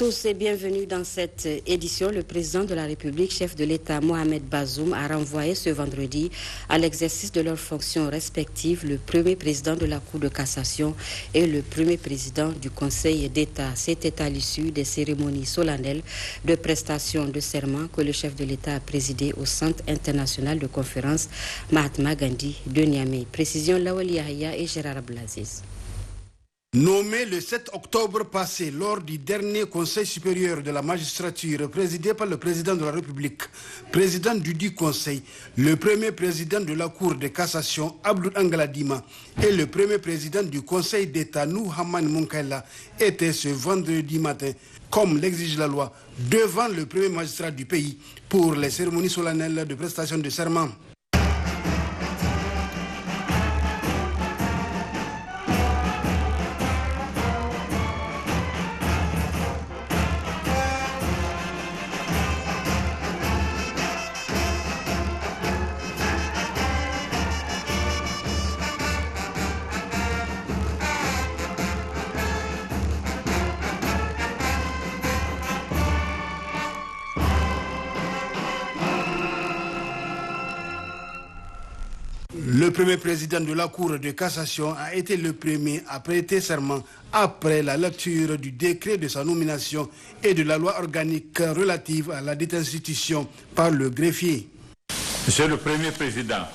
tous et bienvenue dans cette édition. Le président de la République, chef de l'État Mohamed Bazoum, a renvoyé ce vendredi à l'exercice de leurs fonctions respectives le premier président de la Cour de cassation et le premier président du Conseil d'État. C'était à l'issue des cérémonies solennelles de prestation de serment que le chef de l'État a présidé au Centre international de conférence Mahatma Gandhi de Niamey. Précision Lawali Yahya et Gérard Abdelaziz. Nommé le 7 octobre passé lors du dernier Conseil supérieur de la magistrature présidé par le président de la République, président du dit Conseil, le premier président de la Cour de cassation, Abdou Angaladima, et le premier président du Conseil d'État, Nou Hamani Munkaila, étaient ce vendredi matin, comme l'exige la loi, devant le premier magistrat du pays pour les cérémonies solennelles de prestation de serment. Le premier président de la Cour de cassation a été le premier à prêter serment après la lecture du décret de sa nomination et de la loi organique relative à la dite institution par le greffier. Monsieur le Premier Président,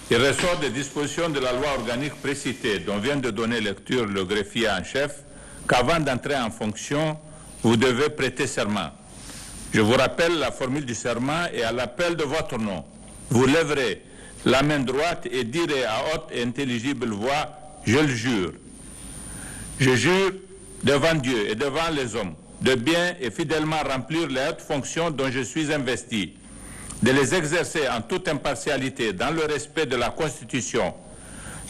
il ressort des dispositions de la loi organique précitée dont vient de donner lecture le greffier en chef qu'avant d'entrer en fonction, vous devez prêter serment. Je vous rappelle la formule du serment et à l'appel de votre nom, vous lèverez la main droite et direz à haute et intelligible voix, je le jure. Je jure devant Dieu et devant les hommes de bien et fidèlement remplir les hautes fonctions dont je suis investi, de les exercer en toute impartialité dans le respect de la Constitution,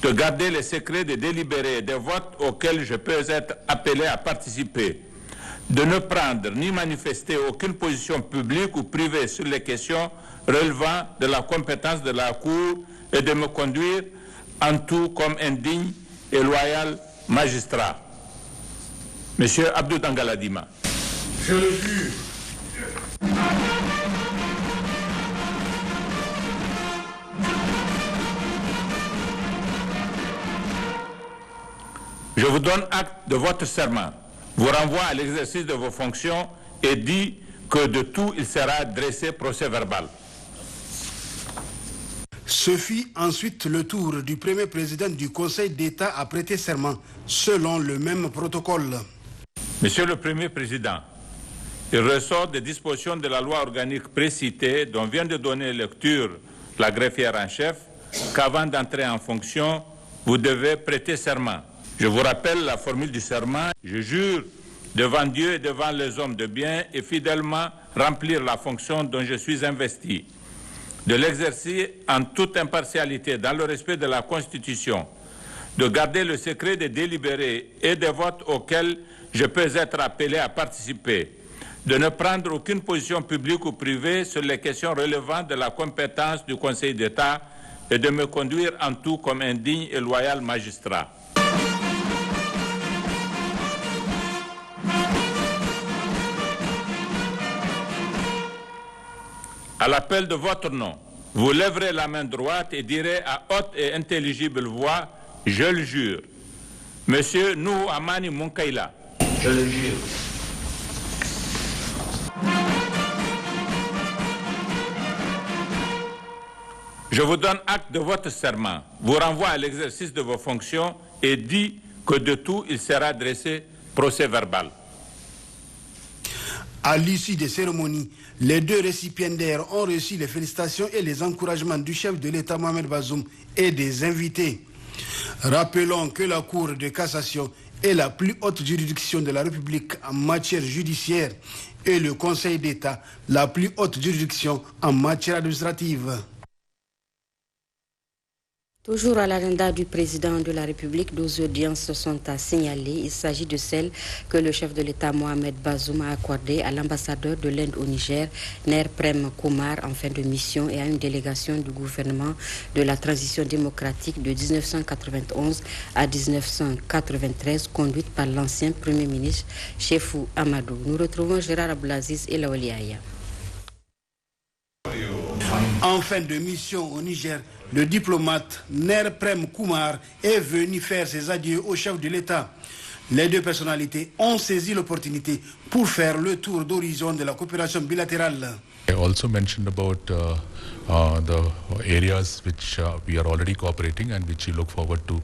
de garder les secrets des délibérés et des votes auxquels je peux être appelé à participer, de ne prendre ni manifester aucune position publique ou privée sur les questions relevant de la compétence de la Cour et de me conduire en tout comme un digne et loyal magistrat. Monsieur Abdou Angaladima. Je le jure. Je vous donne acte de votre serment, vous renvoie à l'exercice de vos fonctions et dit que de tout il sera dressé procès verbal. Ce fut ensuite le tour du premier président du Conseil d'État à prêter serment, selon le même protocole. Monsieur le Premier Président, il ressort des dispositions de la loi organique précitée dont vient de donner lecture la greffière en chef qu'avant d'entrer en fonction, vous devez prêter serment. Je vous rappelle la formule du serment. Je jure devant Dieu et devant les hommes de bien et fidèlement remplir la fonction dont je suis investi, de l'exercer en toute impartialité dans le respect de la Constitution, de garder le secret des délibérés et des votes auxquels je peux être appelé à participer, de ne prendre aucune position publique ou privée sur les questions relevant de la compétence du Conseil d'État et de me conduire en tout comme un digne et loyal magistrat. À l'appel de votre nom, vous lèverez la main droite et direz à haute et intelligible voix, je le jure. Monsieur Nou Hamani Munkaila. Je le jure. Je vous donne acte de votre serment, vous renvoie à l'exercice de vos fonctions et dit que de tout il sera dressé procès verbal. À l'issue des cérémonies, les deux récipiendaires ont reçu les félicitations et les encouragements du chef de l'État Mohamed Bazoum et des invités. Rappelons que la Cour de cassation est la plus haute juridiction de la République en matière judiciaire et le Conseil d'État la plus haute juridiction en matière administrative. Toujours à l'agenda du président de la République, 12 audiences sont à signaler. Il s'agit de celles que le chef de l'État Mohamed Bazoum a accordées à l'ambassadeur de l'Inde au Niger, Ner Prem Kumar, en fin de mission, et à une délégation du gouvernement de la transition démocratique de 1991 à 1993, conduite par l'ancien Premier ministre Chefou Amadou. Nous retrouvons Gérard Abdelaziz et Lawali Aya. En fin de mission au Niger, le diplomate Ner Prem Kumar est venu faire ses adieux au chef de l'État. Les deux personnalités ont saisi l'opportunité pour faire le tour d'horizon de la coopération bilatérale. I also mentioned about the areas which we are already cooperating and which we look forward to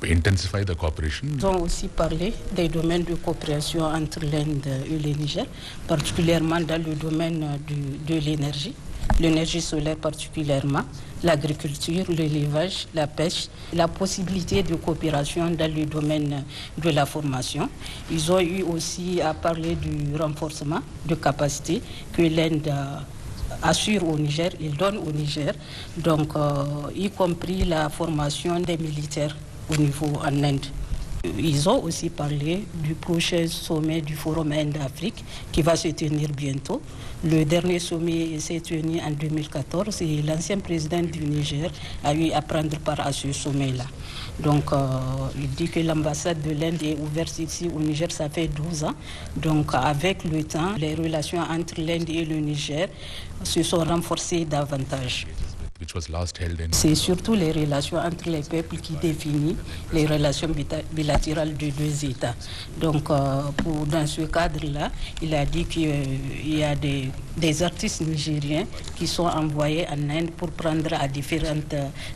intensify the cooperation. Nous avons aussi parlé des domaines de coopération entre l'Inde et le Niger, particulièrement dans le domaine de l'énergie solaire particulièrement, l'agriculture, l'élevage, la pêche, la possibilité de coopération dans le domaine de la formation. Ils ont eu aussi à parler du renforcement de capacité que l'Inde assure au Niger, il donne au Niger, donc y compris la formation des militaires au niveau en Inde. Ils ont aussi parlé du prochain sommet du Forum Inde-Afrique qui va se tenir bientôt. Le dernier sommet s'est tenu en 2014 et l'ancien président du Niger a eu à prendre part à ce sommet-là. Donc, il dit que l'ambassade de l'Inde est ouverte ici au Niger, ça fait 12 ans. Donc, avec le temps, les relations entre l'Inde et le Niger se sont renforcées davantage. C'est surtout les relations entre les peuples qui définissent les relations bilatérales de deux États. Donc, dans ce cadre-là, il a dit qu'il y a des artistes nigériens qui sont envoyés en Inde pour prendre à différentes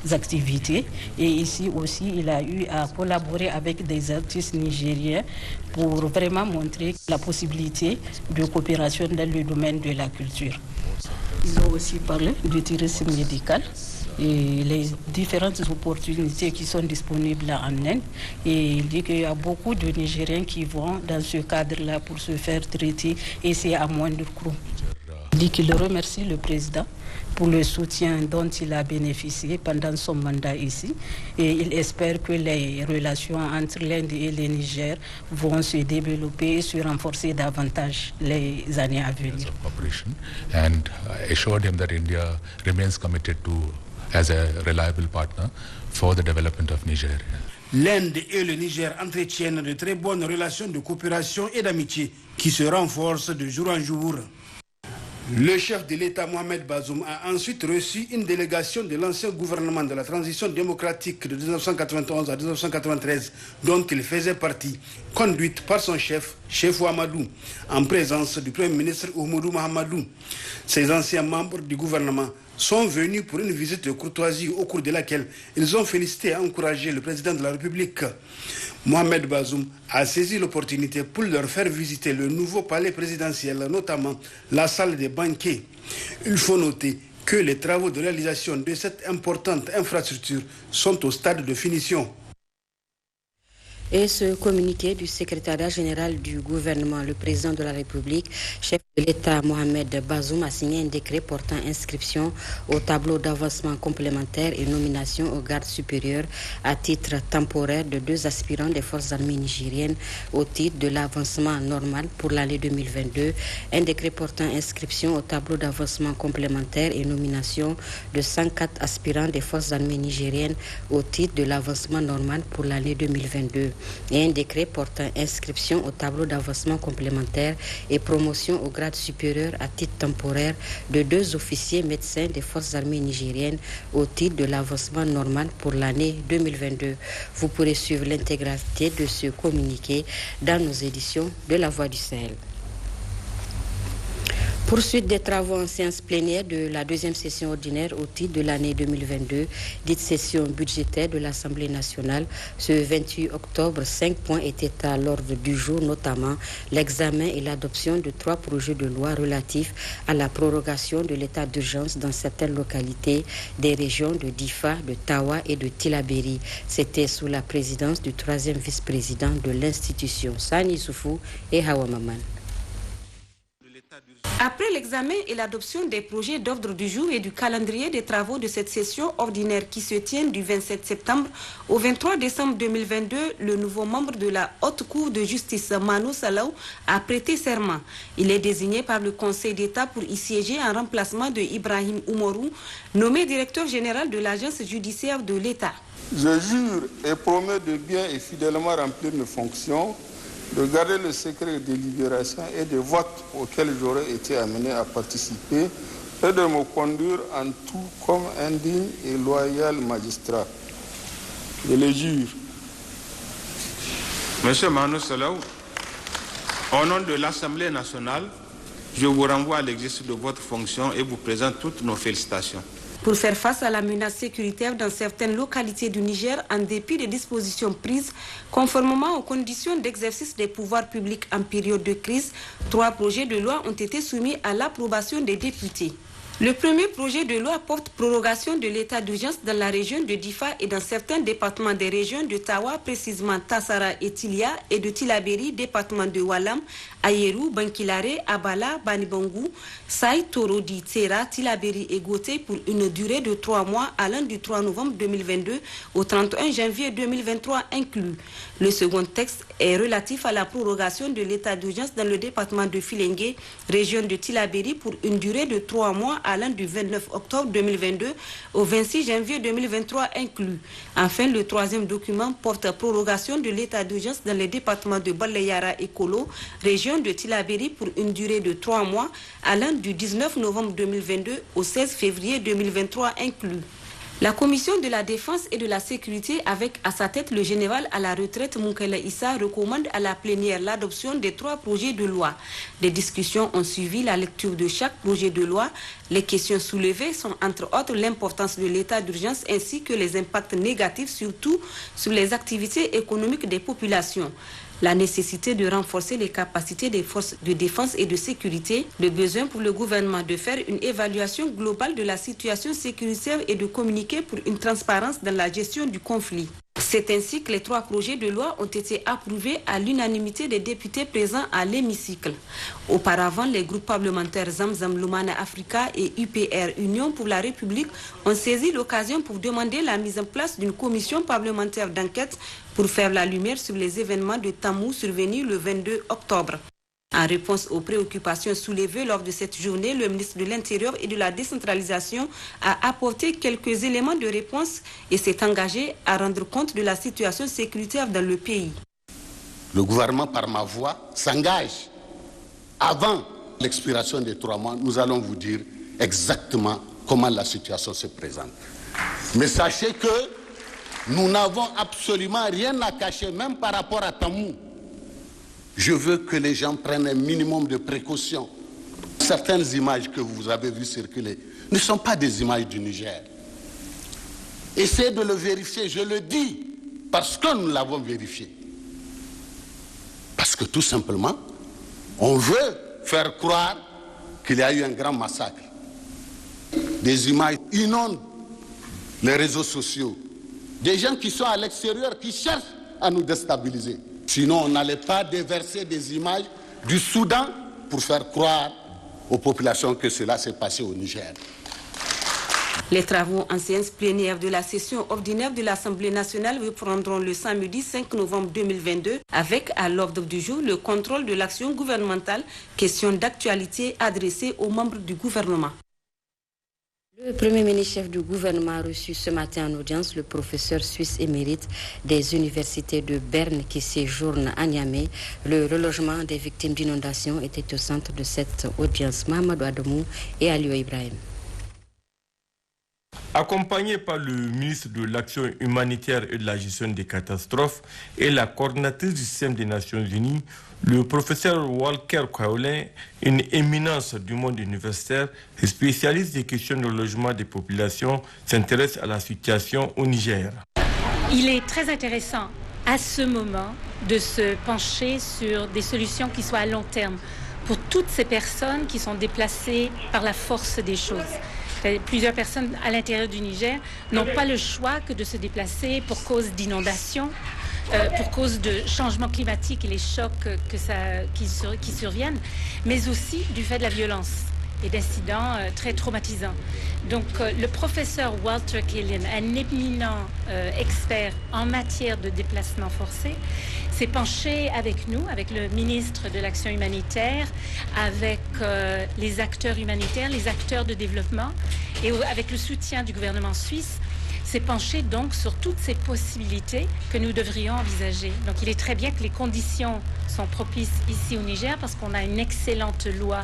activités. Et ici aussi, il a eu à collaborer avec des artistes nigériens pour vraiment montrer la possibilité de coopération dans le domaine de la culture. Ils ont aussi parlé du tourisme médical et les différentes opportunités qui sont disponibles en Inde. Et il dit qu'il y a beaucoup de Nigériens qui vont dans ce cadre-là pour se faire traiter et c'est à moindre coût. Il dit qu'il remercie le président pour le soutien dont il a bénéficié pendant son mandat ici. Et il espère que les relations entre l'Inde et le Niger vont se développer et se renforcer davantage les années à venir. And assured him that India remains committed to as a reliable partner for the development of Niger. L'Inde et le Niger entretiennent de très bonnes relations de coopération et d'amitié qui se renforcent de jour en jour. Le chef de l'État Mohamed Bazoum a ensuite reçu une délégation de l'ancien gouvernement de la transition démocratique de 1991 à 1993, dont il faisait partie, conduite par son chef, Chefou Amadou, en présence du Premier ministre Oumoudou Mahamadou. Ces anciens membres du gouvernement sont venus pour une visite de courtoisie au cours de laquelle ils ont félicité et encouragé le président de la République. Mohamed Bazoum a saisi l'opportunité pour leur faire visiter le nouveau palais présidentiel, notamment la salle des banquets. Il faut noter que les travaux de réalisation de cette importante infrastructure sont au stade de finition. Et ce communiqué du secrétariat général du gouvernement, le président de la République, chef de l'État Mohamed Bazoum a signé un décret portant inscription au tableau d'avancement complémentaire et nomination au garde supérieur à titre temporaire de 2 aspirants des forces armées nigériennes au titre de l'avancement normal pour l'année 2022. Un décret portant inscription au tableau d'avancement complémentaire et nomination de 104 aspirants des forces armées nigériennes au titre de l'avancement normal pour l'année 2022. Et un décret portant inscription au tableau d'avancement complémentaire et promotion au grade supérieur à titre temporaire de 2 officiers médecins des forces armées nigériennes au titre de l'avancement normal pour l'année 2022. Vous pourrez suivre l'intégralité de ce communiqué dans nos éditions de La Voix du Sahel. Poursuite des travaux en séance plénière de la 2e session ordinaire au titre de l'année 2022, dite session budgétaire de l'Assemblée nationale. Ce 28 octobre, 5 points étaient à l'ordre du jour, notamment l'examen et l'adoption de 3 projets de loi relatifs à la prorogation de l'état d'urgence dans certaines localités des régions de Difa, de Tawa et de Tillabéri. C'était sous la présidence du 3e vice-président de l'institution, Sani Soufou et Hawa Maman. Après l'examen et l'adoption des projets d'ordre du jour et du calendrier des travaux de cette session ordinaire qui se tient du 27 septembre au 23 décembre 2022, le nouveau membre de la Haute Cour de justice, Mano Salaw, a prêté serment. Il est désigné par le Conseil d'État pour y siéger en remplacement de Ibrahim Oumarou, nommé directeur général de l'Agence judiciaire de l'État. Je jure et promets de bien et fidèlement remplir mes fonctions, de garder le secret des délibérations et des votes auxquels j'aurais été amené à participer et de me conduire en tout comme un digne et loyal magistrat. Je le jure. Monsieur Mano Salaw, au nom de l'Assemblée nationale, je vous renvoie à l'exercice de votre fonction et vous présente toutes nos félicitations. Pour faire face à la menace sécuritaire dans certaines localités du Niger, en dépit des dispositions prises, conformément aux conditions d'exercice des pouvoirs publics en période de crise, 3 projets de loi ont été soumis à l'approbation des députés. Le premier projet de loi porte prorogation de l'état d'urgence dans la région de Difa et dans certains départements des régions de Tawa, précisément Tassara et Tilia, et de Tilaberi, département de Walam, Ayeru, Bankilare, Abala, Banibangou, Saï, Torodi, Tsera, Tilaberi et Goté pour une durée de 3 mois allant du 3 novembre 2022 au 31 janvier 2023 inclus. Le second texte est relatif à la prorogation de l'état d'urgence dans le département de Filengue, région de Tilaberi pour une durée de 3 mois allant du 29 octobre 2022 au 26 janvier 2023 inclus. Enfin, le troisième document porte prorogation de l'état d'urgence dans les départements de Baleyara et Kolo, région de Tilaberi pour une durée de 3 mois allant du 19 novembre 2022 au 16 février 2023 inclus. La commission de la défense et de la sécurité, avec à sa tête le général à la retraite Moukela Issa, recommande à la plénière l'adoption des 3 projets de loi. Des discussions ont suivi la lecture de chaque projet de loi. Les questions soulevées sont entre autres l'importance de l'état d'urgence ainsi que les impacts négatifs, surtout sur les activités économiques des populations. La nécessité de renforcer les capacités des forces de défense et de sécurité, le besoin pour le gouvernement de faire une évaluation globale de la situation sécuritaire et de communiquer pour une transparence dans la gestion du conflit. C'est ainsi que les 3 projets de loi ont été approuvés à l'unanimité des députés présents à l'hémicycle. Auparavant, les groupes parlementaires Zamzam Lumana Africa et UPR Union pour la République ont saisi l'occasion pour demander la mise en place d'une commission parlementaire d'enquête pour faire la lumière sur les événements de Tamou survenus le 22 octobre. En réponse aux préoccupations soulevées lors de cette journée, le ministre de l'Intérieur et de la Décentralisation a apporté quelques éléments de réponse et s'est engagé à rendre compte de la situation sécuritaire dans le pays. Le gouvernement, par ma voix, s'engage. Avant l'expiration des 3 mois, nous allons vous dire exactement comment la situation se présente. Mais sachez que nous n'avons absolument rien à cacher, même par rapport à Tamou. Je veux que les gens prennent un minimum de précautions. Certaines images que vous avez vues circuler ne sont pas des images du Niger. Essayez de le vérifier, je le dis, parce que nous l'avons vérifié. Parce que tout simplement, on veut faire croire qu'il y a eu un grand massacre. Des images inondent les réseaux sociaux. Des gens qui sont à l'extérieur, qui cherchent à nous déstabiliser. Sinon, on n'allait pas déverser des images du Soudan pour faire croire aux populations que cela s'est passé au Niger. Les travaux en séance plénière de la session ordinaire de l'Assemblée nationale reprendront le samedi 5 novembre 2022 avec à l'ordre du jour le contrôle de l'action gouvernementale, question d'actualité adressée aux membres du gouvernement. Le Premier ministre-chef du gouvernement a reçu ce matin en audience le professeur suisse émérite des universités de Berne qui séjourne à Niamey. Le relogement des victimes d'inondations était au centre de cette audience. Mahamadou Adamou et Aliou Ibrahim. Accompagné par le ministre de l'Action humanitaire et de la gestion des catastrophes et la coordinatrice du système des Nations Unies, le professeur Walker Kwaolin, une éminence du monde universitaire et spécialiste des questions de logement des populations, s'intéresse à la situation au Niger. Il est très intéressant à ce moment de se pencher sur des solutions qui soient à long terme pour toutes ces personnes qui sont déplacées par la force des choses. Plusieurs personnes à l'intérieur du Niger n'ont pas le choix que de se déplacer pour cause d'inondations. pour cause de changements climatiques et les chocs qui surviennent, mais aussi du fait de la violence et d'incidents très traumatisants. Donc le professeur Walter Killian, un éminent expert en matière de déplacement forcé, s'est penché avec nous, avec le ministre de l'Action humanitaire, avec les acteurs humanitaires, les acteurs de développement et avec le soutien du gouvernement suisse, s'est penché donc sur toutes ces possibilités que nous devrions envisager. Donc il est très bien que les conditions sont propices ici au Niger parce qu'on a une excellente loi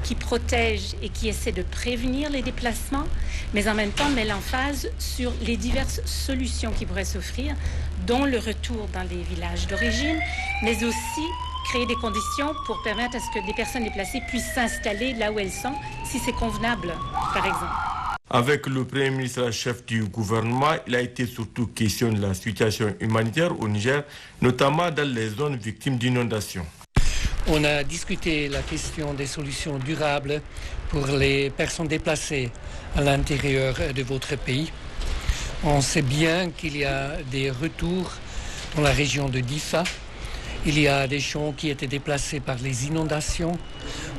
qui protège et qui essaie de prévenir les déplacements, mais en même temps met l'emphase sur les diverses solutions qui pourraient s'offrir, dont le retour dans les villages d'origine, mais aussi créer des conditions pour permettre à ce que des personnes déplacées puissent s'installer là où elles sont, si c'est convenable, par exemple. Avec le Premier ministre chef du gouvernement, il a été surtout question de la situation humanitaire au Niger, notamment dans les zones victimes d'inondations. On a discuté la question des solutions durables pour les personnes déplacées à l'intérieur de votre pays. On sait bien qu'il y a des retours dans la région de Difa. Il y a des champs qui étaient déplacés par les inondations.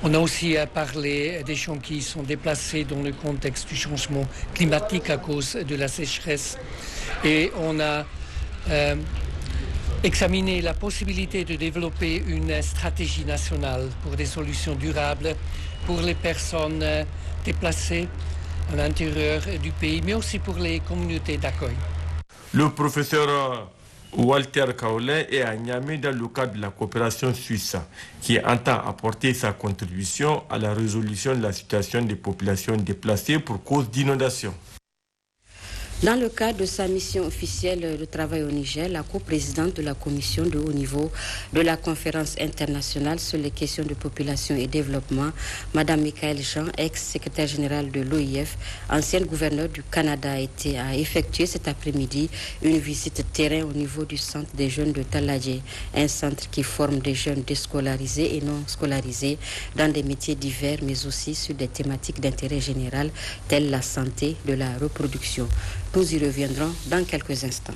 On a aussi parlé des champs qui sont déplacés dans le contexte du changement climatique à cause de la sécheresse. Et on a examiner la possibilité de développer une stratégie nationale pour des solutions durables pour les personnes déplacées à l'intérieur du pays, mais aussi pour les communautés d'accueil. Le professeur Walter Kaolin est à Niamey dans le cadre de la coopération suisse qui entend apporter sa contribution à la résolution de la situation des populations déplacées pour cause d'inondations. Dans le cadre de sa mission officielle de travail au Niger, la coprésidente de la commission de haut niveau de la conférence internationale sur les questions de population et développement, Mme Michaëlle Jean, ex-secrétaire générale de l'OIF, ancienne gouverneure du Canada, a effectué cet après-midi une visite terrain au niveau du centre des jeunes de Taladje, un centre qui forme des jeunes déscolarisés et non scolarisés dans des métiers divers, mais aussi sur des thématiques d'intérêt général telles la santé, de la reproduction. Nous y reviendrons dans quelques instants.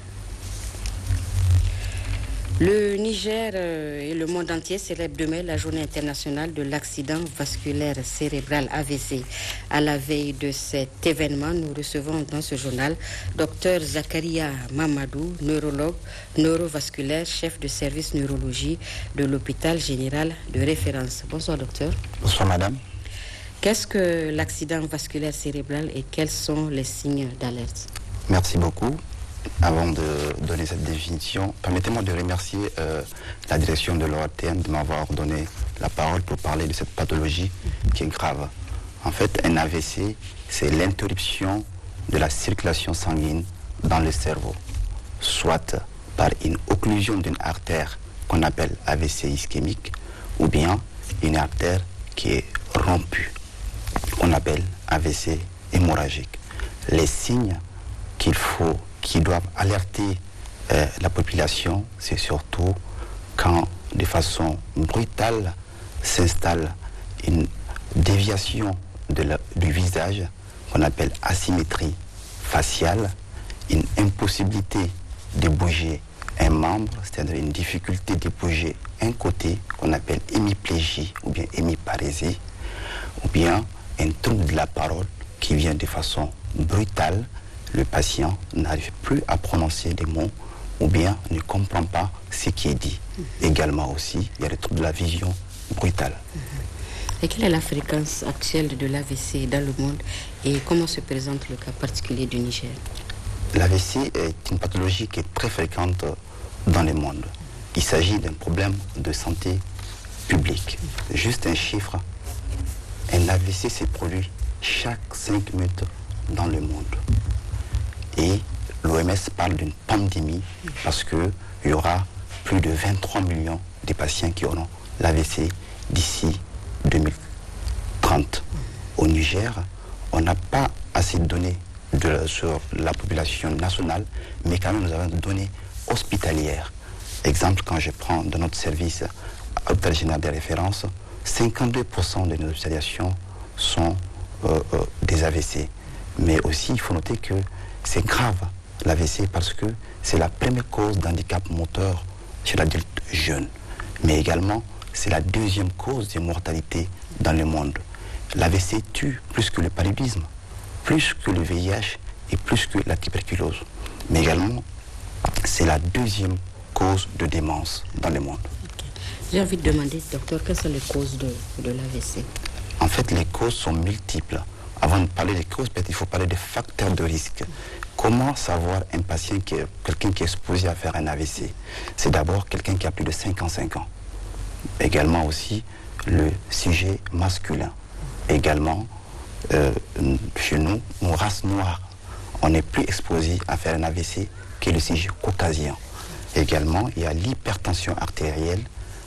Le Niger et le monde entier célèbrent demain la journée internationale de l'accident vasculaire cérébral AVC. À la veille de cet événement, nous recevons dans ce journal Dr Zakaria Mamadou, neurologue, neurovasculaire, chef de service neurologie de l'hôpital général de référence. Bonsoir docteur. Bonsoir madame. Qu'est-ce que l'accident vasculaire cérébral et quels sont les signes d'alerte? Merci beaucoup. Avant de donner cette définition, permettez-moi de remercier la direction de l'ORTN de m'avoir donné la parole pour parler de cette pathologie qui est grave. En fait, un AVC, c'est l'interruption de la circulation sanguine dans le cerveau, soit par une occlusion d'une artère qu'on appelle AVC ischémique, ou bien une artère qui est rompue, qu'on appelle AVC hémorragique. Les signes qui doivent alerter la population, c'est surtout quand de façon brutale s'installe une déviation du visage qu'on appelle asymétrie faciale, une impossibilité de bouger un membre, c'est-à-dire une difficulté de bouger un côté qu'on appelle hémiplégie ou bien hémiparésie, ou bien un trouble de la parole qui vient de façon brutale. Le patient n'arrive plus à prononcer des mots ou bien ne comprend pas ce qui est dit. Également aussi, il y a le trouble de la vision brutale. Et quelle est la fréquence actuelle de l'AVC dans le monde et comment se présente le cas particulier du Niger? L'AVC est une pathologie qui est très fréquente dans le monde. Il s'agit d'un problème de santé publique. Juste un chiffre, un AVC se produit chaque 5 minutes dans le monde. Et l'OMS parle d'une pandémie parce qu'il y aura plus de 23 millions de patients qui auront l'AVC d'ici 2030. Au Niger, on n'a pas assez de données sur la population nationale, mais quand même nous avons des données hospitalières. Exemple, quand je prends de notre service à l'hôpital général des références, 52% de nos hospitalisations sont des AVC. Mais aussi, il faut noter que c'est grave l'AVC parce que c'est la première cause d'handicap moteur chez l'adulte jeune. Mais également, c'est la deuxième cause de mortalité dans le monde. L'AVC tue plus que le paludisme, plus que le VIH et plus que la tuberculose. Mais également, c'est la deuxième cause de démence dans le monde. J'ai envie de demander, docteur, quelles sont les causes de l'AVC? En fait, les causes sont multiples. Avant de parler des causes, peut-être il faut parler des facteurs de risque. Comment savoir un patient, quelqu'un qui est exposé à faire un AVC? C'est d'abord quelqu'un qui a plus de 55 ans. Également aussi le sujet masculin. Également, chez nous, nos races noires, on est plus exposé à faire un AVC que le sujet caucasien. Également, il y a l'hypertension artérielle,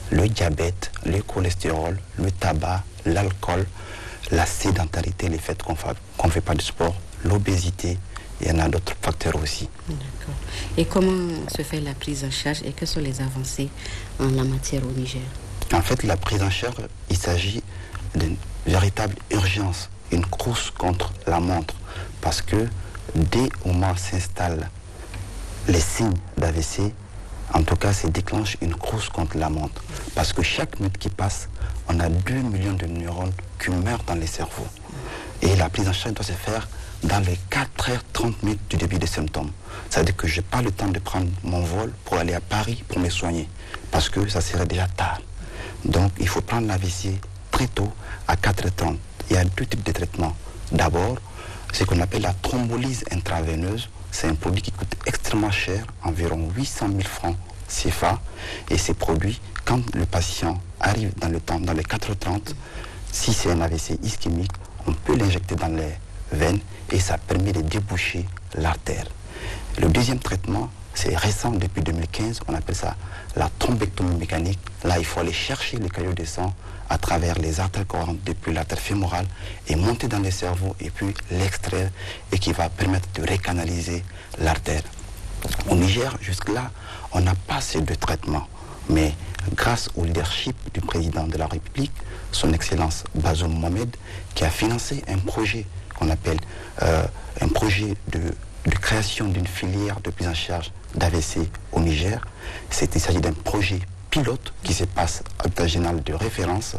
le diabète, le cholestérol, le tabac, l'alcool, la sédentarité, le fait qu'on ne fait pas de sport, l'obésité, il y en a d'autres facteurs aussi. D'accord. Et comment se fait la prise en charge et quelles sont les avancées en la matière au Niger? En fait, la prise en charge, il s'agit d'une véritable urgence, une course contre la montre, parce que dès au moment s'installent les signes d'AVC, en tout cas, ça déclenche une course contre la montre. Parce que chaque minute qui passe, on a 2 millions de neurones qui meurent dans les cerveaux. Et la prise en charge doit se faire dans les 4h30 du début des symptômes. C'est-à-dire que je n'ai pas le temps de prendre mon vol pour aller à Paris pour me soigner, parce que ça serait déjà tard. Donc, il faut prendre l'AVC très tôt, à 4h30. Il y a 2 types de traitements. D'abord, ce qu'on appelle la thrombolyse intraveineuse. C'est un produit qui coûte extrêmement cher, environ 800 000 francs CFA. Et ces produits, quand le patient arrive dans le temps, dans les 4h30, si c'est un AVC ischémique, on peut l'injecter dans les veines et ça permet de déboucher l'artère. Le deuxième traitement, c'est récent depuis 2015, on appelle ça la thrombectomie mécanique. Là, il faut aller chercher le caillot de sang à travers les artères courantes depuis l'artère fémorale et monter dans le cerveau et puis l'extraire et qui va permettre de recanaliser l'artère. Au Niger, jusque-là, on n'a pas ces 2 traitements. Mais grâce au leadership du président de la République, son Excellence Bazoum Mohamed, qui a financé un projet qu'on appelle un projet de création d'une filière de prise en charge d'AVC au Niger. Il s'agit d'un projet pilote qui se passe à l'état général de référence.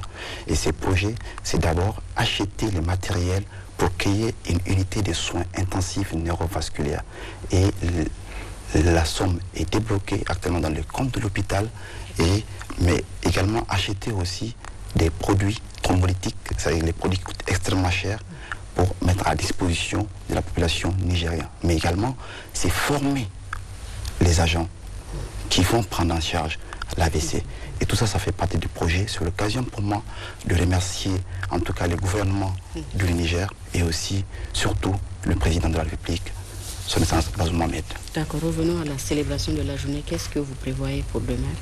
Et ces projets, c'est d'abord acheter le matériel pour créer une unité de soins intensifs neurovasculaires. Et la somme est débloquée actuellement dans le compte de l'hôpital, mais également acheter aussi des produits thrombolytiques, c'est-à-dire les produits qui coûtent extrêmement cher, pour mettre à disposition de la population nigérienne. Mais également, c'est former les agents qui vont prendre en charge l'AVC. Et tout ça, ça fait partie du projet. C'est l'occasion pour moi de remercier en tout cas le gouvernement du Niger et aussi, surtout, le président de la République, son Excellence Bazoum Mohamed. D'accord, revenons à la célébration de la journée. Qu'est-ce que vous prévoyez pour demain?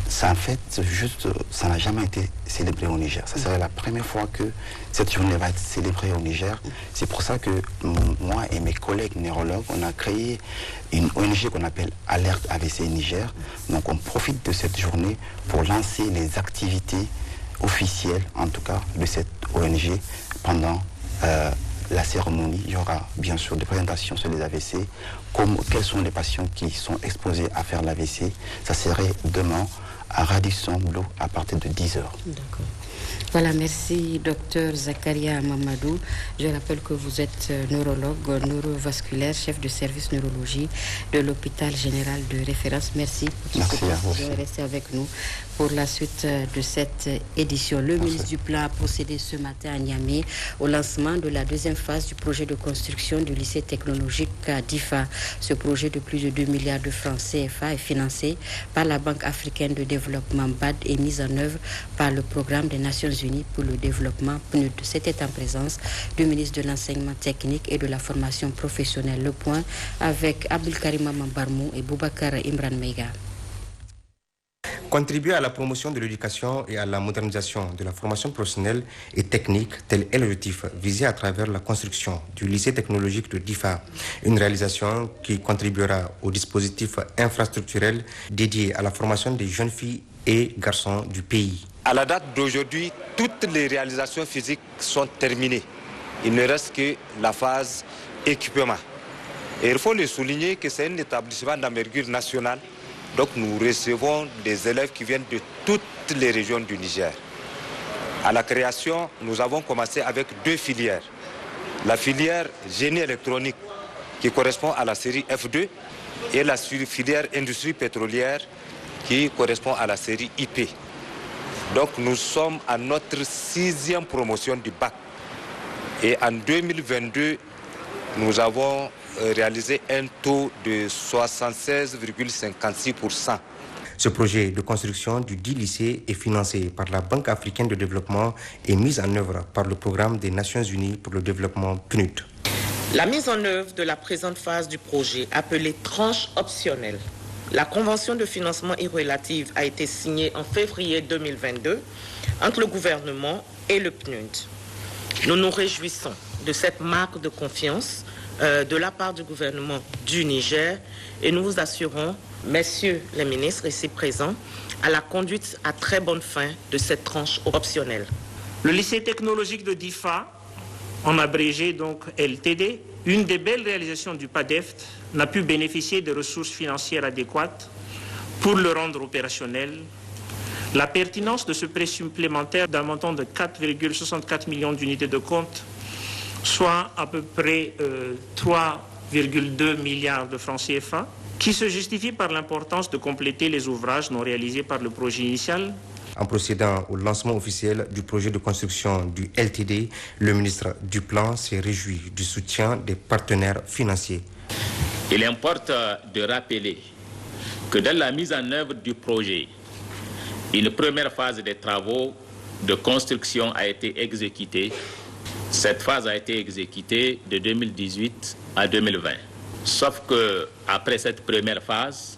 Ça, en fait, ça n'a jamais été célébré au Niger. Ça serait la première fois que cette journée va être célébrée au Niger. C'est pour ça que moi et mes collègues neurologues, on a créé une ONG qu'on appelle Alerte AVC Niger. Donc on profite de cette journée pour lancer les activités officielles, en tout cas, de cette ONG pendant la cérémonie. Il y aura bien sûr des présentations sur les AVC, quels sont les patients qui sont exposés à faire l'AVC. Ça serait demain à Radisson Blu à partir de 10h. D'accord. Voilà, merci Dr Zakaria Mamadou. Je rappelle que vous êtes neurologue, neurovasculaire, chef de service neurologie de l'hôpital général de référence. Merci pour merci à vous. Restez avec nous pour la suite de cette édition. Le ministre du Plan a procédé ce matin à Niamey au lancement de la deuxième phase du projet de construction du lycée technologique d'IFA. Ce projet de plus de 2 milliards de francs CFA est financé par la Banque africaine de développement BAD et mis en œuvre par le programme des Nations Unies pour le développement PNUD. C'était en présence du ministre de l'Enseignement technique et de la formation professionnelle. Le point avec Abdelkarim Mambarmou et Boubacar Imran Meiga. Contribuer à la promotion de l'éducation et à la modernisation de la formation professionnelle et technique, tel est l'objectif visé à travers la construction du lycée technologique de DIFA, une réalisation qui contribuera au dispositif infrastructurel dédié à la formation des jeunes filles et garçons du pays. À la date d'aujourd'hui, toutes les réalisations physiques sont terminées. Il ne reste que la phase équipement. Et il faut le souligner que c'est un établissement d'envergure nationale. Donc nous recevons des élèves qui viennent de toutes les régions du Niger. À la création, nous avons commencé avec 2 filières. La filière génie électronique qui correspond à la série F2 et la filière industrie pétrolière qui correspond à la série IP. Donc nous sommes à notre 6e promotion du bac. Et en 2022, nous avons réalisé un taux de 76,56%. Ce projet de construction du 10 lycées est financé par la Banque africaine de développement et mis en œuvre par le programme des Nations Unies pour le développement PNUD. La mise en œuvre de la présente phase du projet, appelée tranche optionnelle, la convention de financement et relative a été signée en février 2022 entre le gouvernement et le PNUD. Nous nous réjouissons de cette marque de confiance de la part du gouvernement du Niger et nous vous assurons, messieurs les ministres ici présents, à la conduite à très bonne fin de cette tranche optionnelle. Le lycée technologique de Difa, en abrégé donc LTD, une des belles réalisations du PADEFT, n'a pu bénéficier de ressources financières adéquates pour le rendre opérationnel. La pertinence de ce prêt supplémentaire d'un montant de 4,64 millions d'unités de compte, soit à peu près 3,2 milliards de francs CFA, qui se justifie par l'importance de compléter les ouvrages non réalisés par le projet initial. En procédant au lancement officiel du projet de construction du LTD, le ministre du Plan s'est réjoui du soutien des partenaires financiers. Il importe de rappeler que dans la mise en œuvre du projet, une première phase des travaux de construction a été exécutée. Cette phase a été exécutée de 2018 à 2020. Sauf que après cette première phase,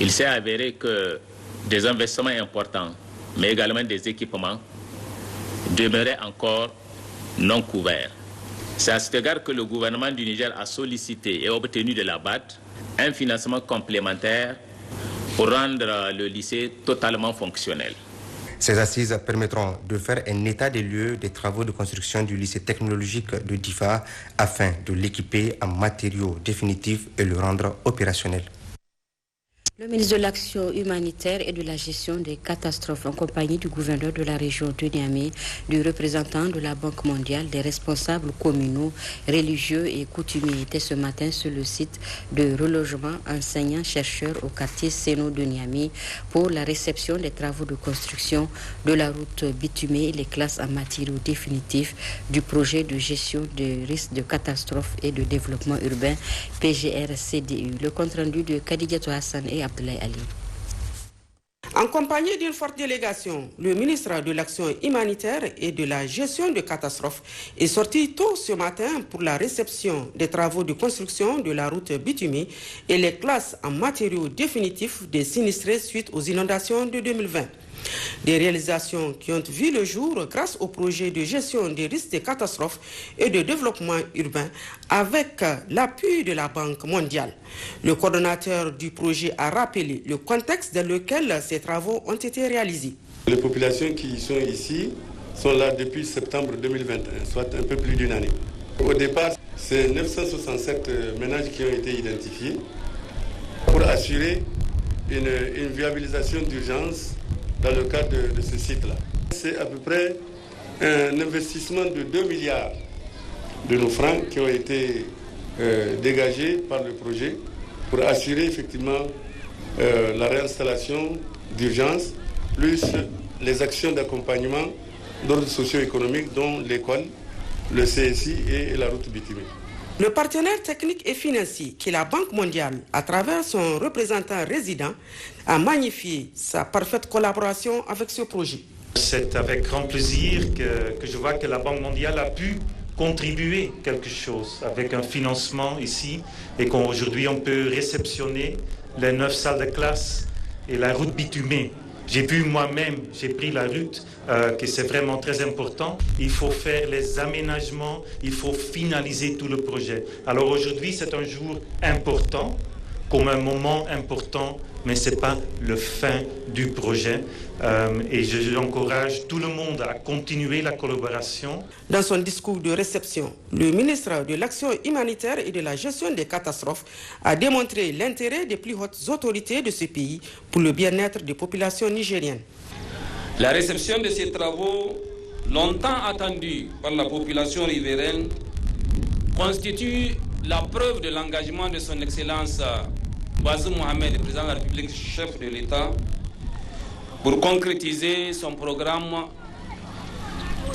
il s'est avéré que des investissements importants, mais également des équipements, demeuraient encore non couverts. C'est à cet égard que le gouvernement du Niger a sollicité et obtenu de la BAD un financement complémentaire pour rendre le lycée totalement fonctionnel. Ces assises permettront de faire un état des lieux des travaux de construction du lycée technologique de Difa afin de l'équiper en matériaux définitifs et le rendre opérationnel. Le ministre de l'Action humanitaire et de la gestion des catastrophes, en compagnie du gouverneur de la région de Niamey, du représentant de la Banque mondiale, des responsables communaux, religieux et coutumiers, étaient ce matin sur le site de relogement enseignants-chercheurs au quartier Seno de Niamey pour la réception des travaux de construction de la route bitumée et les classes en matériaux définitifs du projet de gestion des risques de catastrophes et de développement urbain PGR-CDU. Le compte-rendu de Khadijatou Hassan et Abdoulaye Ali. En compagnie d'une forte délégation, le ministre de l'Action humanitaire et de la gestion de catastrophes est sorti tôt ce matin pour la réception des travaux de construction de la route bitumée et les classes en matériaux définitifs des sinistrés suite aux inondations de 2020. Des réalisations qui ont vu le jour grâce au projet de gestion des risques de catastrophes et de développement urbain avec l'appui de la Banque mondiale. Le coordonnateur du projet a rappelé le contexte dans lequel ces travaux ont été réalisés. Les populations qui sont ici sont là depuis septembre 2021, soit un peu plus d'une année. Au départ, c'est 967 ménages qui ont été identifiés pour assurer une viabilisation d'urgence dans le cadre de ce site-là. C'est à peu près un investissement de 2 milliards de nos francs qui ont été dégagés par le projet pour assurer effectivement la réinstallation d'urgence, plus les actions d'accompagnement d'ordre socio-économique, dont l'école, le CSI et la route bitumée. Le partenaire technique et financier, qui est la Banque mondiale, à travers son représentant résident, a magnifié sa parfaite collaboration avec ce projet. C'est avec grand plaisir que je vois que la Banque mondiale a pu contribuer quelque chose avec un financement ici et qu'aujourd'hui on peut réceptionner les 9 salles de classe et la route bitumée. J'ai vu moi-même, j'ai pris la route, que c'est vraiment très important. Il faut faire les aménagements, il faut finaliser tout le projet. Alors aujourd'hui, c'est un jour important, comme un moment important mais ce n'est pas le fin du projet. Et j'encourage tout le monde à continuer la collaboration. Dans son discours de réception, le ministre de l'Action humanitaire et de la gestion des catastrophes a démontré l'intérêt des plus hautes autorités de ce pays pour le bien-être des populations nigériennes. La réception de ces travaux, longtemps attendus par la population riveraine, constitue la preuve de l'engagement de son Excellence Bazoum Mohamed, le président de la République, chef de l'État, pour concrétiser son programme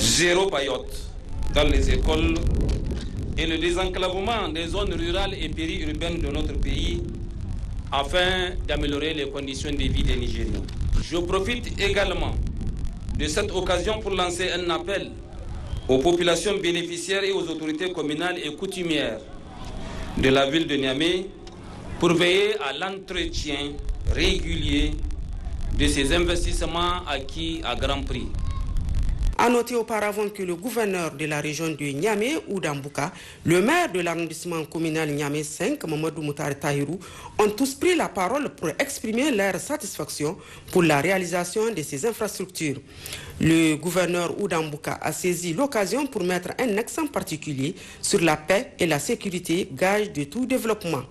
Zéro paillote dans les écoles et le désenclavement des zones rurales et périurbaines de notre pays afin d'améliorer les conditions de vie des Nigériens. Je profite également de cette occasion pour lancer un appel aux populations bénéficiaires et aux autorités communales et coutumières de la ville de Niamey pour veiller à l'entretien régulier de ces investissements acquis à grand prix. A noté auparavant que le gouverneur de la région de Niamey, Ouda Mbouka, le maire de l'arrondissement communal Niamey 5, Mamadou Moutar Tahirou, ont tous pris la parole pour exprimer leur satisfaction pour la réalisation de ces infrastructures. Le gouverneur Ouda Mbouka a saisi l'occasion pour mettre un accent particulier sur la paix et la sécurité, gage de tout développement.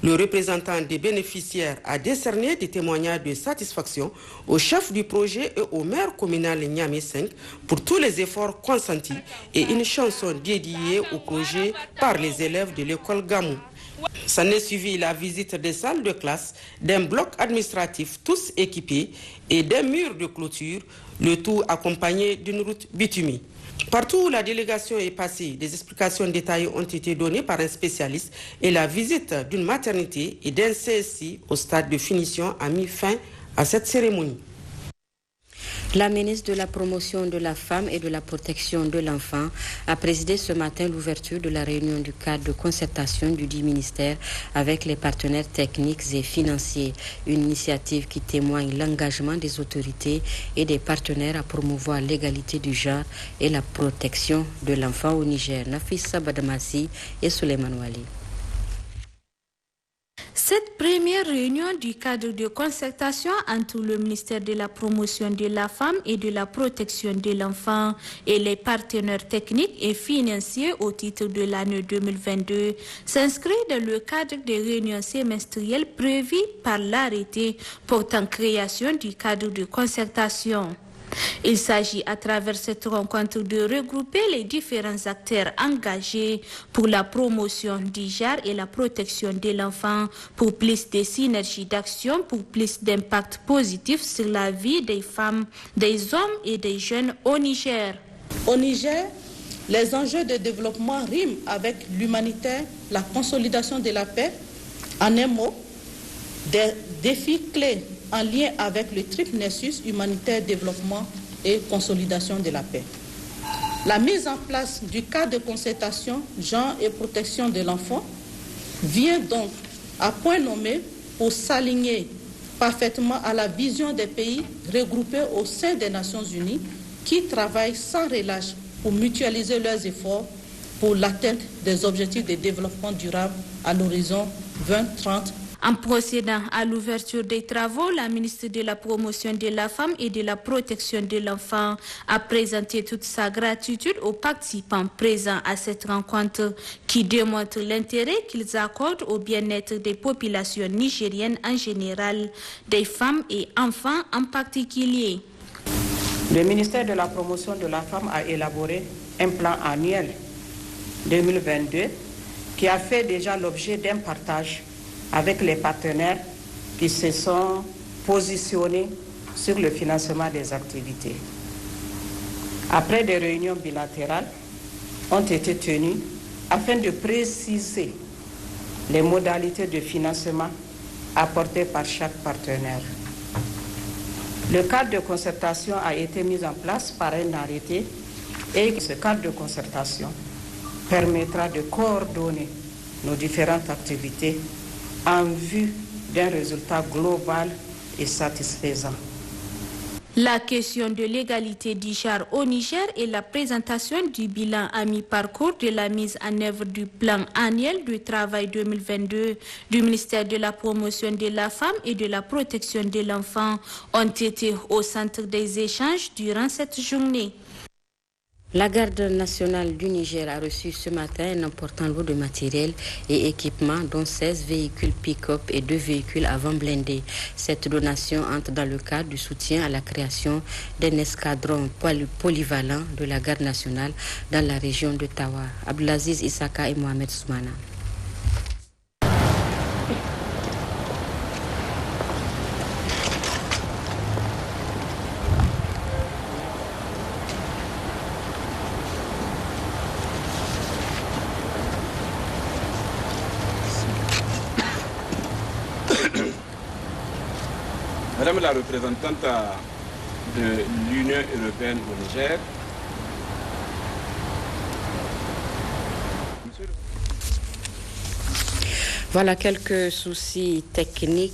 Le représentant des bénéficiaires a décerné des témoignages de satisfaction au chef du projet et au maire communal Niamey 5 pour tous les efforts consentis et une chanson dédiée au projet par les élèves de l'école Gamou. S'en est suivi la visite des salles de classe, d'un bloc administratif tous équipés et d'un mur de clôture, le tout accompagné d'une route bitumée. Partout où la délégation est passée, des explications détaillées ont été données par un spécialiste et la visite d'une maternité et d'un CSI au stade de finition a mis fin à cette cérémonie. La ministre de la Promotion de la Femme et de la Protection de l'Enfant a présidé ce matin l'ouverture de la réunion du cadre de concertation du dit ministère avec les partenaires techniques et financiers. Une initiative qui témoigne l'engagement des autorités et des partenaires à promouvoir l'égalité du genre et la protection de l'enfant au Niger. Nafissa Badamassi et Suleiman Wali. Cette première réunion du cadre de concertation entre le ministère de la Promotion de la Femme et de la Protection de l'Enfant et les partenaires techniques et financiers au titre de l'année 2022 s'inscrit dans le cadre des réunions semestrielles prévues par l'arrêté portant création du cadre de concertation. Il s'agit à travers cette rencontre de regrouper les différents acteurs engagés pour la promotion du genre et la protection de l'enfant, pour plus de synergie d'action, pour plus d'impact positif sur la vie des femmes, des hommes et des jeunes au Niger. Au Niger, les enjeux de développement riment avec l'humanitaire, la consolidation de la paix. En un mot, des défis clés en lien avec le triple nexus humanitaire, développement et consolidation de la paix. La mise en place du cadre de concertation genre et protection de l'enfant vient donc à point nommé pour s'aligner parfaitement à la vision des pays regroupés au sein des Nations Unies qui travaillent sans relâche pour mutualiser leurs efforts pour l'atteinte des objectifs de développement durable à l'horizon 2030. En procédant à l'ouverture des travaux, la ministre de la Promotion de la Femme et de la Protection de l'Enfant a présenté toute sa gratitude aux participants présents à cette rencontre qui démontre l'intérêt qu'ils accordent au bien-être des populations nigériennes en général, des femmes et enfants en particulier. Le ministère de la Promotion de la Femme a élaboré un plan annuel 2022 qui a fait déjà l'objet d'un partage avec les partenaires qui se sont positionnés sur le financement des activités. Après des réunions bilatérales ont été tenues afin de préciser les modalités de financement apportées par chaque partenaire. Le cadre de concertation a été mis en place par un arrêté et ce cadre de concertation permettra de coordonner nos différentes activités en vue d'un résultat global et satisfaisant. La question de l'égalité du genre au Niger et la présentation du bilan à mi-parcours de la mise en œuvre du plan annuel du travail 2022 du ministère de la Promotion de la Femme et de la Protection de l'Enfant ont été au centre des échanges durant cette journée. La garde nationale du Niger a reçu ce matin un important lot de matériel et équipements, dont 16 véhicules pick-up et 2 véhicules avant blindés. Cette donation entre dans le cadre du soutien à la création d'un escadron polyvalent de la garde nationale dans la région de Tawa. Abdelaziz Issaka et Mohamed Soumana. Madame la représentante de l'Union européenne au Niger, voilà quelques soucis techniques.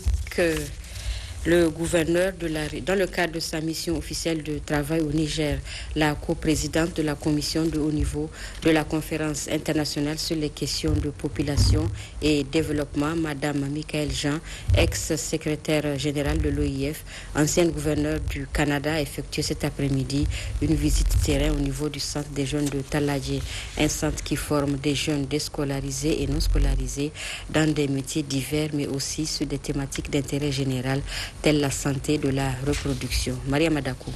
Le gouverneur dans le cadre de sa mission officielle de travail au Niger, la coprésidente de la commission de haut niveau de la conférence internationale sur les questions de population et développement, Madame Michaëlle Jean, ex-secrétaire générale de l'OIF, ancienne gouverneure du Canada, a effectué cet après-midi une visite terrain au niveau du centre des jeunes de Taladje, un centre qui forme des jeunes déscolarisés et non scolarisés dans des métiers divers, mais aussi sur des thématiques d'intérêt général telle la santé de la reproduction. Maria Madakou.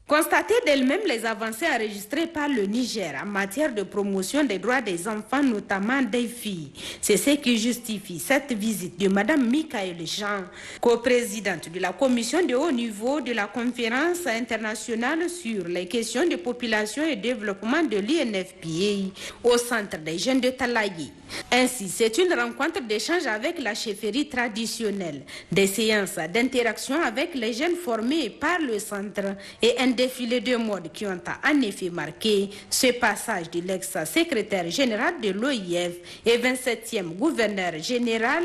Constater d'elle-même les avancées enregistrées par le Niger en matière de promotion des droits des enfants, notamment des filles. C'est ce qui justifie cette visite de Mme Michaëlle Jean, coprésidente de la commission de haut niveau de la conférence internationale sur les questions de population et développement de l'INFPA au centre des jeunes de Taladje. Ainsi, c'est une rencontre d'échange avec la chefferie traditionnelle, des séances d'interaction avec les jeunes formés par le centre et un défilé de mode qui ont en effet marqué ce passage de l'ex-secrétaire général de l'OIF et 27e gouverneur général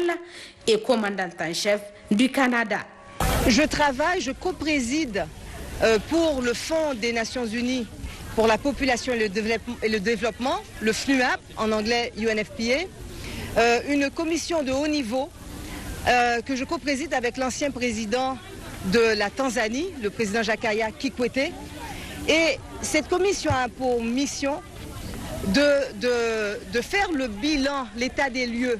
et commandant en chef du Canada. Je co-préside pour le Fonds des Nations Unies pour la population et le développement, le FNUAP, en anglais UNFPA, une commission de haut niveau que je co-préside avec l'ancien président de la Tanzanie, le président Jakaya Kikwete. Et cette commission a pour mission de faire le bilan, l'état des lieux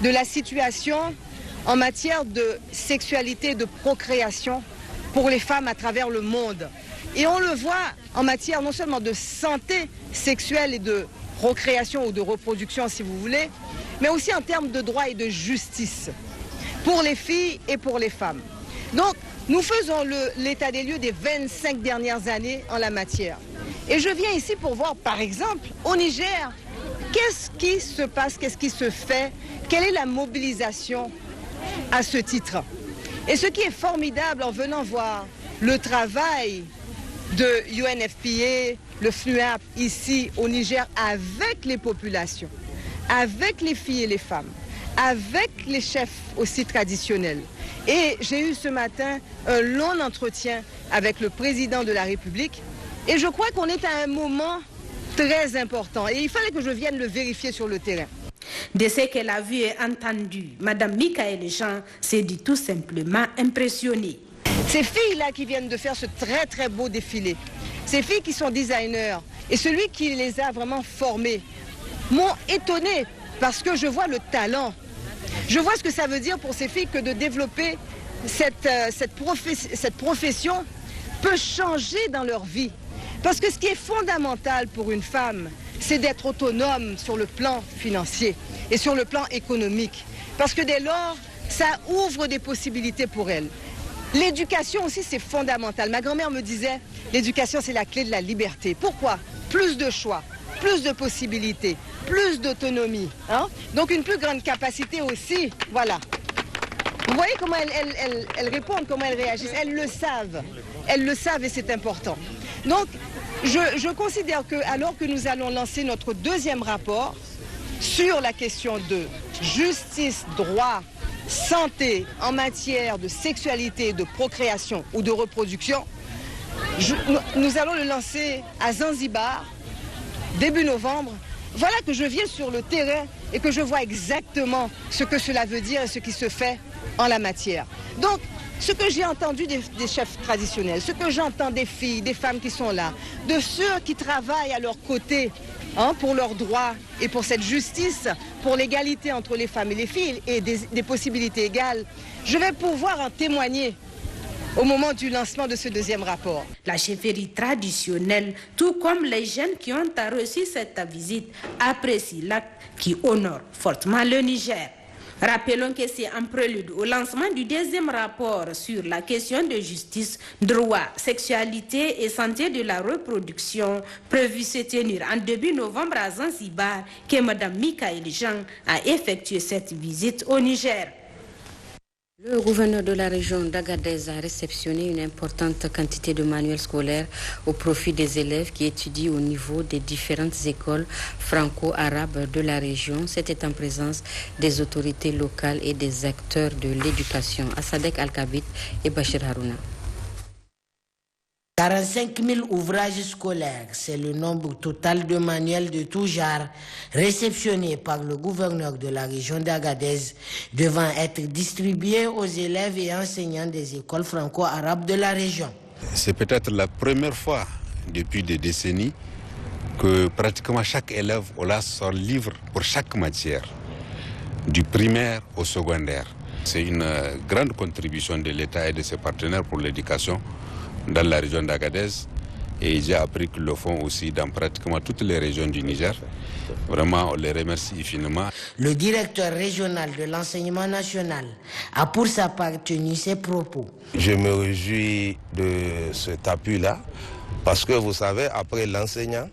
de la situation en matière de sexualité et de procréation pour les femmes à travers le monde. Et on le voit en matière non seulement de santé sexuelle et de procréation ou de reproduction si vous voulez, mais aussi en termes de droit et de justice pour les filles et pour les femmes. Donc nous faisons l'état des lieux des 25 dernières années en la matière. Et je viens ici pour voir par exemple au Niger, qu'est-ce qui se passe, qu'est-ce qui se fait, quelle est la mobilisation à ce titre. Et ce qui est formidable en venant voir le travail de UNFPA, le FNUAP ici au Niger avec les populations, avec les filles et les femmes, avec les chefs aussi traditionnels. Et j'ai eu ce matin un long entretien avec le président de la République et je crois qu'on est à un moment très important et il fallait que je vienne le vérifier sur le terrain. De ce qu'elle a vu et entendu, Mme Michaëlle Jean s'est dit tout simplement impressionnée. Ces filles-là qui viennent de faire ce très très beau défilé, ces filles qui sont designers et celui qui les a vraiment formées m'ont étonnée parce que je vois le talent. Je vois ce que ça veut dire pour ces filles que de développer cette profession peut changer dans leur vie. Parce que ce qui est fondamental pour une femme, c'est d'être autonome sur le plan financier et sur le plan économique. Parce que dès lors, ça ouvre des possibilités pour elle. L'éducation aussi, c'est fondamental. Ma grand-mère me disait, l'éducation, c'est la clé de la liberté. Pourquoi? Plus de choix, plus de possibilités, plus d'autonomie. Hein? Donc une plus grande capacité aussi, voilà. Vous voyez comment elles répondent, comment elles réagissent. Elles le savent et c'est important. Donc je considère que alors que nous allons lancer notre deuxième rapport sur la question de justice, droit santé, en matière de sexualité, de procréation ou de reproduction, nous allons le lancer à Zanzibar, début novembre. Voilà que je viens sur le terrain et que je vois exactement ce que cela veut dire et ce qui se fait en la matière. Donc, ce que j'ai entendu des chefs traditionnels, ce que j'entends des filles, des femmes qui sont là, de ceux qui travaillent à leur côté pour leurs droits et pour cette justice, pour l'égalité entre les femmes et les filles et des possibilités égales, je vais pouvoir en témoigner au moment du lancement de ce deuxième rapport. La chefferie traditionnelle, tout comme les jeunes qui ont reçu cette visite, apprécient l'acte qui honore fortement le Niger. Rappelons que c'est en prélude au lancement du deuxième rapport sur la question de justice, droit, sexualité et santé de la reproduction, prévu se tenir en début novembre à Zanzibar, que Mme Michaël Jean a effectué cette visite au Niger. Le gouverneur de la région d'Agadez a réceptionné une importante quantité de manuels scolaires au profit des élèves qui étudient au niveau des différentes écoles franco-arabes de la région. C'était en présence des autorités locales et des acteurs de l'éducation. Assadek Al-Kabit et Bachir Harouna. 45 000 ouvrages scolaires, c'est le nombre total de manuels de tout genre réceptionnés par le gouverneur de la région d'Agadez, devant être distribués aux élèves et enseignants des écoles franco-arabes de la région. C'est peut-être la première fois depuis des décennies que pratiquement chaque élève aura son livre pour chaque matière, du primaire au secondaire. C'est une grande contribution de l'État et de ses partenaires pour l'éducation dans la région d'Agadez, et j'ai appris qu'ils le font aussi dans pratiquement toutes les régions du Niger. Vraiment, on les remercie infiniment. Le directeur régional de l'enseignement national a pour sa part tenu ses propos. Je me réjouis de cet appui-là, parce que vous savez, après l'enseignant,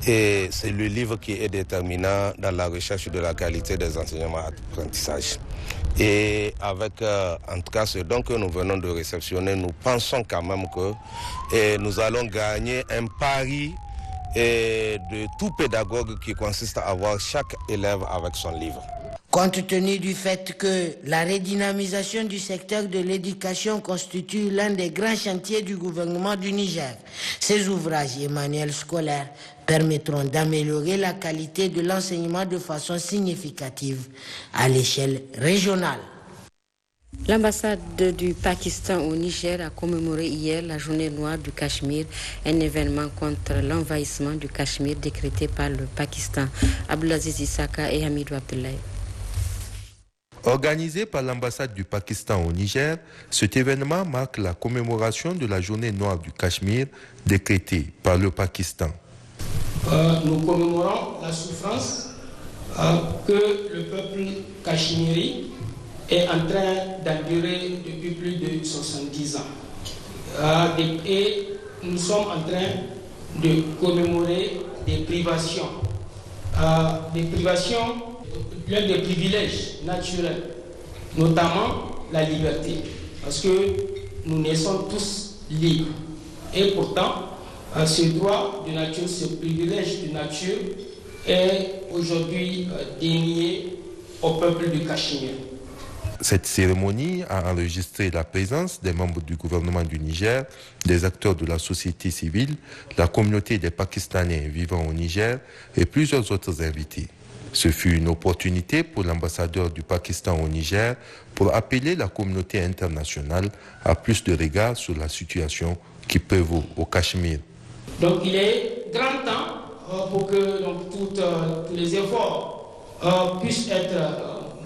et c'est le livre qui est déterminant dans la recherche de la qualité des enseignements apprentissages. Et avec, en tout cas, ce don que nous venons de réceptionner, nous pensons quand même que nous allons gagner un pari de tout pédagogue qui consiste à avoir chaque élève avec son livre. Compte tenu du fait que la redynamisation du secteur de l'éducation constitue l'un des grands chantiers du gouvernement du Niger, ces ouvrages et manuels scolaires permettront d'améliorer la qualité de l'enseignement de façon significative à l'échelle régionale. L'ambassade du Pakistan au Niger a commémoré hier la journée noire du Cachemire, un événement contre l'envahissement du Cachemire décrété par le Pakistan. Abdelaziz Issaka et Hamidou Abdoulaye. Organisé par l'ambassade du Pakistan au Niger, cet événement marque la commémoration de la journée noire du Cachemire décrétée par le Pakistan. Nous commémorons la souffrance que le peuple cachemiri est en train d'endurer depuis plus de 70 ans. Et nous sommes en train de commémorer des privations. L'un des privilèges naturels, notamment la liberté, parce que nous naissons tous libres. Et pourtant, ce droit de nature, ce privilège de nature est aujourd'hui dénié au peuple du Cachemire. Cette cérémonie a enregistré la présence des membres du gouvernement du Niger, des acteurs de la société civile, la communauté des Pakistanais vivant au Niger et plusieurs autres invités. Ce fut une opportunité pour l'ambassadeur du Pakistan au Niger pour appeler la communauté internationale à plus de regard sur la situation qui prévaut au Cachemire. Donc il est grand temps pour que tous les efforts puissent être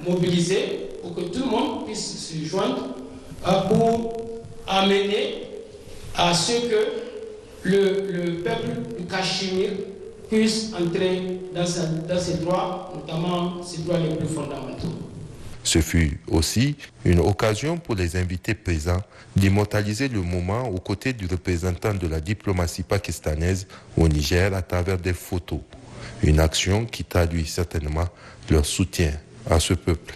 mobilisés, pour que tout le monde puisse se joindre pour amener à ce que le peuple du Cachemire puisse entrer dans ses droits, notamment ses droits les plus fondamentaux. Ce fut aussi une occasion pour les invités présents d'immortaliser le moment aux côtés du représentant de la diplomatie pakistanaise au Niger à travers des photos. Une action qui traduit certainement leur soutien à ce peuple.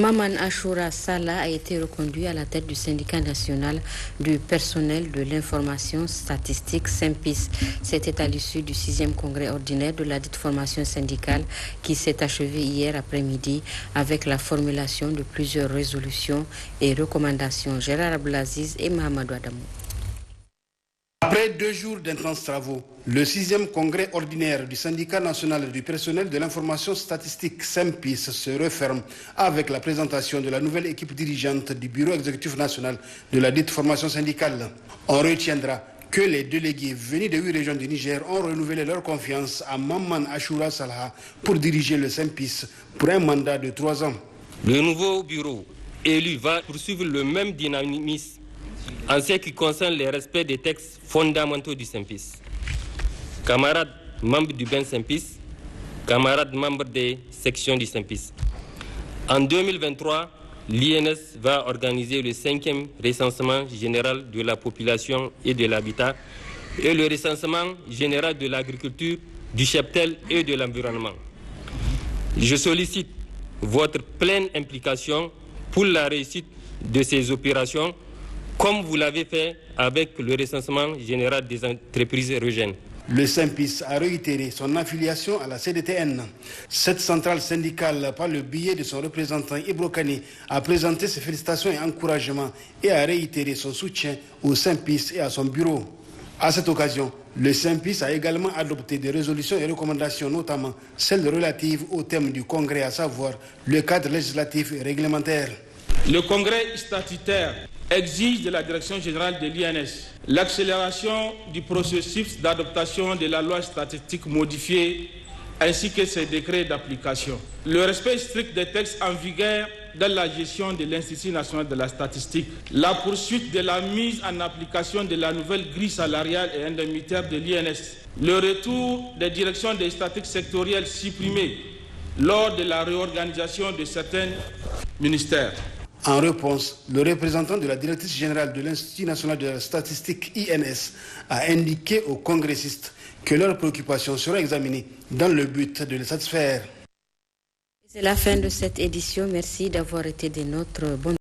Maman Achoura Salah a été reconduit à la tête du syndicat national du personnel de l'information statistique SYNPIS. C'était à l'issue du 6e congrès ordinaire de la dite formation syndicale qui s'est achevé hier après-midi avec la formulation de plusieurs résolutions et recommandations. Gérard Abdelaziz et Mahamadou Adamou. Après 2 jours d'intenses travaux, le 6e congrès ordinaire du syndicat national du personnel de l'information statistique SYNPIS se referme avec la présentation de la nouvelle équipe dirigeante du bureau exécutif national de la dite formation syndicale. On retiendra que les délégués venus de 8 régions du Niger ont renouvelé leur confiance à Maman Achoura Salah pour diriger le SYNPIS pour un mandat de 3 ans. Le nouveau bureau élu va poursuivre le même dynamisme en ce qui concerne le respect des textes fondamentaux du SYNPIS. Camarades membres du BEN SYNPIS, camarades membres des sections du SYNPIS. En 2023, l'INS va organiser le 5e recensement général de la population et de l'habitat et le recensement général de l'agriculture, du cheptel et de l'environnement. Je sollicite votre pleine implication pour la réussite de ces opérations, comme vous l'avez fait avec le recensement général des entreprises régionales. Le SYNPIS a réitéré son affiliation à la CDTN. Cette centrale syndicale, par le biais de son représentant Ibro Kane, a présenté ses félicitations et encouragements et a réitéré son soutien au SYNPIS et à son bureau. À cette occasion, le SYNPIS a également adopté des résolutions et recommandations, notamment celles relatives au thème du congrès, à savoir le cadre législatif et réglementaire. Le congrès statutaire exige de la direction générale de l'INS l'accélération du processus d'adoption de la loi statistique modifiée ainsi que ses décrets d'application. Le respect strict des textes en vigueur dans la gestion de l'Institut national de la statistique, la poursuite de la mise en application de la nouvelle grille salariale et indemnitaire de l'INS, le retour des directions des statistiques sectorielles supprimées lors de la réorganisation de certains ministères. En réponse, le représentant de la directrice générale de l'Institut national de la statistique INS a indiqué aux congressistes que leurs préoccupations seront examinées dans le but de les satisfaire. C'est la fin de cette édition. Merci d'avoir été des nôtres. Bonne